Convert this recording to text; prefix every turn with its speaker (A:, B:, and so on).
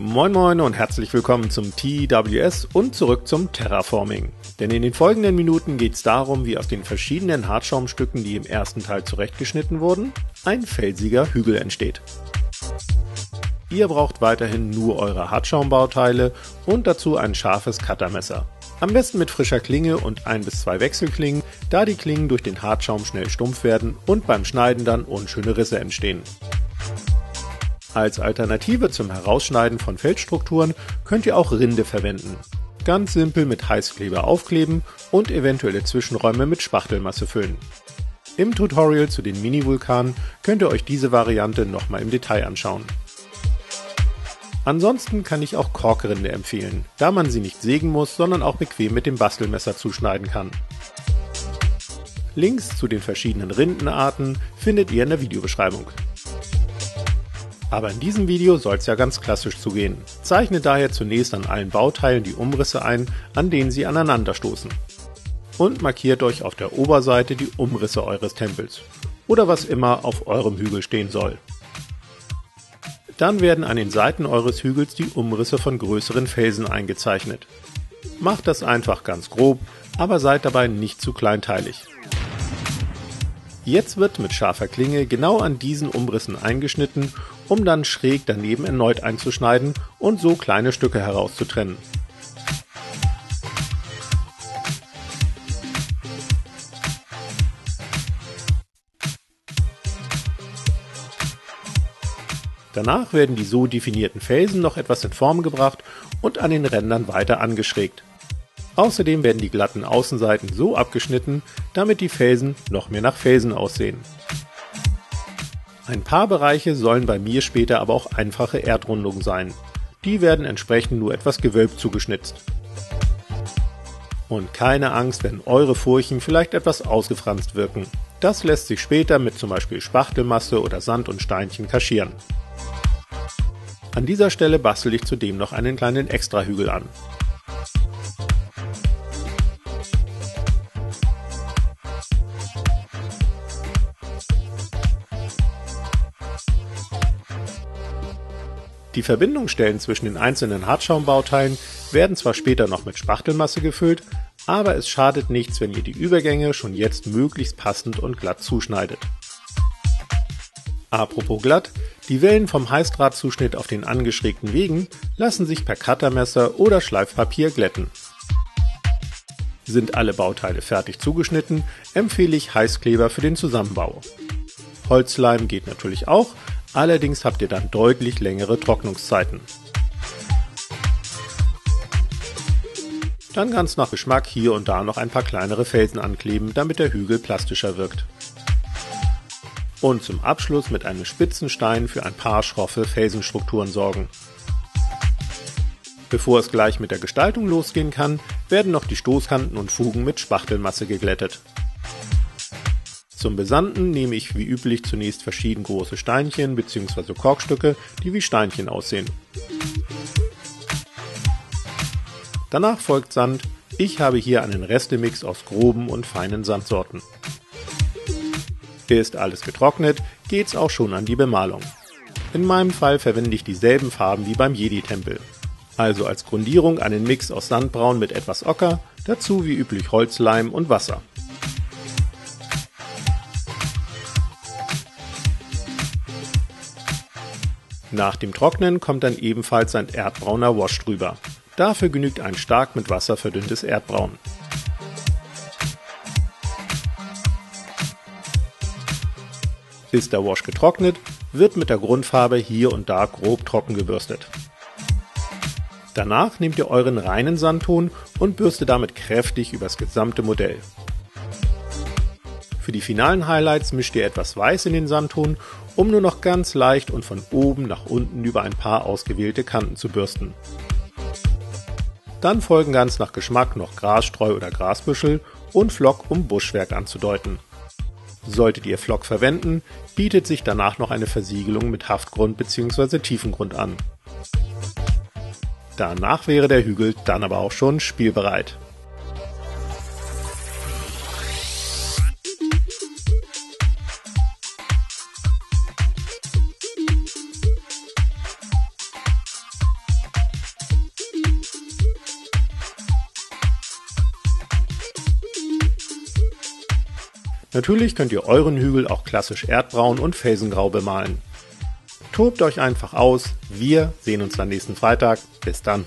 A: Moin Moin und herzlich willkommen zum TWS und zurück zum Terraforming. Denn in den folgenden Minuten geht es darum, wie aus den verschiedenen Hartschaumstücken, die im ersten Teil zurechtgeschnitten wurden, ein felsiger Hügel entsteht. Ihr braucht weiterhin nur eure Hartschaumbauteile und dazu ein scharfes Cuttermesser. Am besten mit frischer Klinge und 1 bis 2 Wechselklingen, da die Klingen durch den Hartschaum schnell stumpf werden und beim Schneiden dann unschöne Risse entstehen. Als Alternative zum Herausschneiden von Felsstrukturen könnt ihr auch Rinde verwenden. Ganz simpel mit Heißkleber aufkleben und eventuelle Zwischenräume mit Spachtelmasse füllen. Im Tutorial zu den Mini-Vulkanen könnt ihr euch diese Variante nochmal im Detail anschauen. Ansonsten kann ich auch Korkrinde empfehlen, da man sie nicht sägen muss, sondern auch bequem mit dem Bastelmesser zuschneiden kann. Links zu den verschiedenen Rindenarten findet ihr in der Videobeschreibung. Aber in diesem Video soll es ja ganz klassisch zugehen. Zeichnet daher zunächst an allen Bauteilen die Umrisse ein, an denen sie aneinander stoßen. Und markiert euch auf der Oberseite die Umrisse eures Tempels oder was immer auf eurem Hügel stehen soll. Dann werden an den Seiten eures Hügels die Umrisse von größeren Felsen eingezeichnet. Macht das einfach ganz grob, aber seid dabei nicht zu kleinteilig. Jetzt wird mit scharfer Klinge genau an diesen Umrissen eingeschnitten, um dann schräg daneben erneut einzuschneiden und so kleine Stücke herauszutrennen. Danach werden die so definierten Felsen noch etwas in Form gebracht und an den Rändern weiter angeschrägt. Außerdem werden die glatten Außenseiten so abgeschnitten, damit die Felsen noch mehr nach Felsen aussehen. Ein paar Bereiche sollen bei mir später aber auch einfache Erdrundungen sein. Die werden entsprechend nur etwas gewölbt zugeschnitzt. Und keine Angst, wenn eure Furchen vielleicht etwas ausgefranst wirken. Das lässt sich später mit zum Beispiel Spachtelmasse oder Sand und Steinchen kaschieren. An dieser Stelle bastel ich zudem noch einen kleinen Extrahügel an. Die Verbindungsstellen zwischen den einzelnen Hartschaumbauteillen werden zwar später noch mit Spachtelmasse gefüllt, aber es schadet nichts, wenn ihr die Übergänge schon jetzt möglichst passend und glatt zuschneidet. Apropos glatt, die Wellen vom Heißdrahtzuschnitt auf den angeschrägten Wegen lassen sich per Cuttermesser oder Schleifpapier glätten. Sind alle Bauteile fertig zugeschnitten, empfehle ich Heißkleber für den Zusammenbau. Holzleim geht natürlich auch, allerdings habt ihr dann deutlich längere Trocknungszeiten. Dann ganz nach Geschmack hier und da noch ein paar kleinere Felsen ankleben, damit der Hügel plastischer wirkt. Und zum Abschluss mit einem spitzen Stein für ein paar schroffe Felsenstrukturen sorgen. Bevor es gleich mit der Gestaltung losgehen kann, werden noch die Stoßkanten und Fugen mit Spachtelmasse geglättet. Zum Besanden nehme ich wie üblich zunächst verschieden große Steinchen bzw. Korkstücke, die wie Steinchen aussehen. Danach folgt Sand. Ich habe hier einen Restemix aus groben und feinen Sandsorten. Ist alles getrocknet, geht's auch schon an die Bemalung. In meinem Fall verwende ich dieselben Farben wie beim Jedi-Tempel. Also als Grundierung einen Mix aus Sandbraun mit etwas Ocker, dazu wie üblich Holzleim und Wasser. Nach dem Trocknen kommt dann ebenfalls ein erdbrauner Wash drüber. Dafür genügt ein stark mit Wasser verdünntes Erdbraun. Ist der Wash getrocknet, wird mit der Grundfarbe hier und da grob trocken gebürstet. Danach nehmt ihr euren reinen Sandton und bürstet damit kräftig übers gesamte Modell. Für die finalen Highlights mischt ihr etwas Weiß in den Sandton, um nur noch ganz leicht und von oben nach unten über ein paar ausgewählte Kanten zu bürsten. Dann folgen ganz nach Geschmack noch Grasstreu oder Grasbüschel und Flock, um Buschwerk anzudeuten. Solltet ihr Flock verwenden, bietet sich danach noch eine Versiegelung mit Haftgrund bzw. Tiefengrund an. Danach wäre der Hügel dann aber auch schon spielbereit. Natürlich könnt ihr euren Hügel auch klassisch erdbraun und felsengrau bemalen. Tobt euch einfach aus, wir sehen uns dann nächsten Freitag. Bis dann.